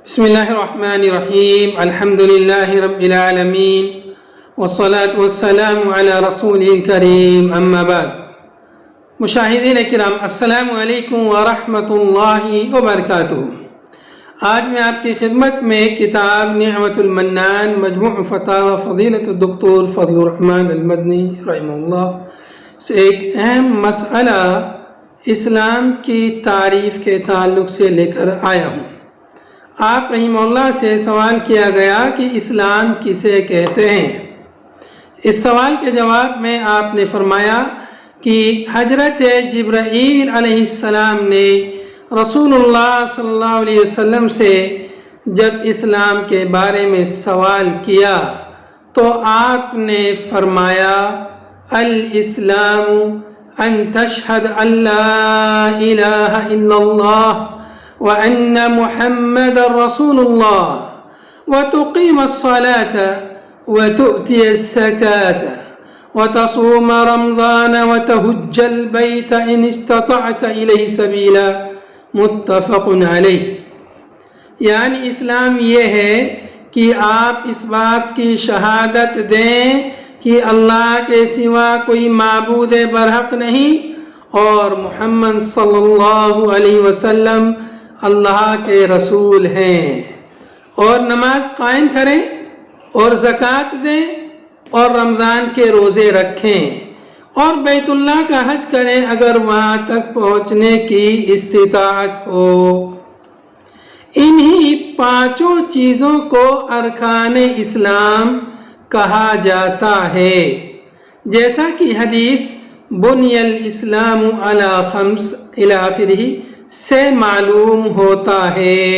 بسم اللہ الرحمن الرحیم الحمد للہ رب العالمین والصلاة والسلام علی رسول کریم اما بعد۔ مشاہدین کرام، السلام علیکم ورحمۃ اللہ وبرکاتہ۔ آج میں آپ کی خدمت میں کتاب نعمت المنان مجموع فتاوی فضیلۃ الدکتور فضل الرحمن المدنی رحمہ اللہ سے ایک اہم مسئلہ اسلام کی تعریف کے تعلق سے لے کر آیا ہوں۔ آپ رحمہ اللہ سے سوال کیا گیا کہ اسلام کسے کہتے ہیں؟ اس سوال کے جواب میں آپ نے فرمایا کہ حضرت جبرائیل علیہ السلام نے رسول اللہ صلی اللہ علیہ وسلم سے جب اسلام کے بارے میں سوال کیا تو آپ نے فرمایا الاسلام ان تشہد ان لا الہ الا اللہ وأن محمد رسول الله وتقيم الصلاة وتؤتي الزكاة وتصوم رمضان وتهج البيت إن استطعت إليه سبيلا متفق علیہ۔ یعنی اسلام یہ ہے کہ آپ اس بات کی شہادت دیں کہ اللہ کے سوا کوئی معبود برحق نہیں اور محمد صلی اللہ علیہ وسلم اللہ کے رسول ہیں، اور نماز قائم کریں اور زکوٰۃ دیں اور رمضان کے روزے رکھیں اور بیت اللہ کا حج کریں اگر وہاں تک پہنچنے کی استطاعت ہو۔ انہی پانچوں چیزوں کو ارکان اسلام کہا جاتا ہے، جیسا کہ حدیث بنی الاسلام علی خمس الی آخرہ سے معلوم ہوتا ہے۔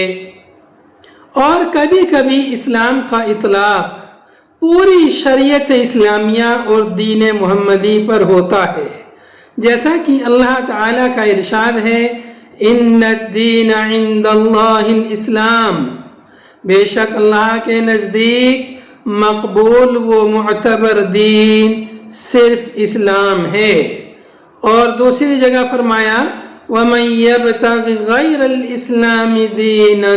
اور کبھی کبھی اسلام کا اطلاق پوری شریعت اسلامیہ اور دین محمدی پر ہوتا ہے، جیسا کہ اللہ تعالیٰ کا ارشاد ہے ان الدین عند اللہ الاسلام، بے شک اللہ کے نزدیک مقبول و معتبر دین صرف اسلام ہے۔ اور دوسری جگہ فرمایا وَمَن يَبْتَغِ غَيْرَ الْإِسْلَامِ دِينًا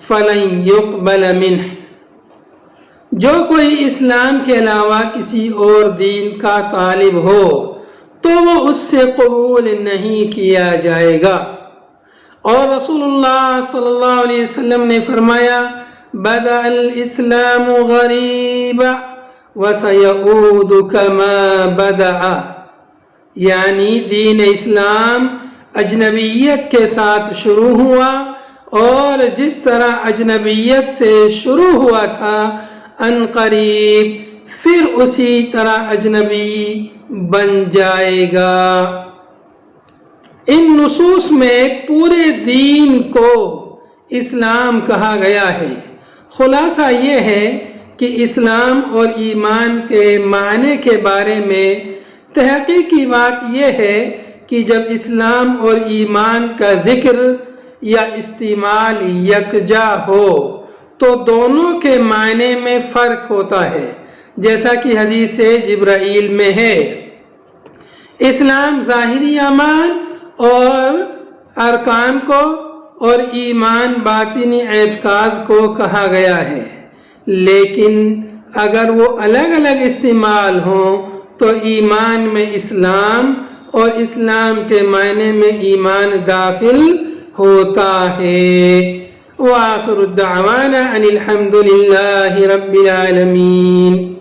فَلَن يُقْبَلَ مِنْهُ، جو کوئی اسلام کے علاوہ کسی اور دین کا طالب ہو تو وہ اس سے قبول نہیں کیا جائے گا۔ اور رسول اللہ صلی اللہ علیہ وسلم نے فرمایا بدأ الاسلام غریبا وسيعود كما بدأ، یعنی دین اسلام اجنبیت کے ساتھ شروع ہوا اور جس طرح اجنبیت سے شروع ہوا تھا ان قریب پھر اسی طرح اجنبی بن جائے گا۔ ان نصوص میں پورے دین کو اسلام کہا گیا ہے۔ خلاصہ یہ ہے کہ اسلام اور ایمان کے معنی کے بارے میں تحقیقی بات یہ ہے کہ جب اسلام اور ایمان کا ذکر یا استعمال یکجا ہو تو دونوں کے معنی میں فرق ہوتا ہے، جیسا کہ حدیث جبرائیل میں ہے۔ اسلام ظاہری اعمال اور ارکان کو اور ایمان باطنی اعتقاد کو کہا گیا ہے، لیکن اگر وہ الگ الگ استعمال ہوں تو ایمان میں اسلام اور اسلام کے معنی میں ایمان داخل ہوتا ہے۔ وآخر الدعوانا ان الحمد للہ رب العالمین۔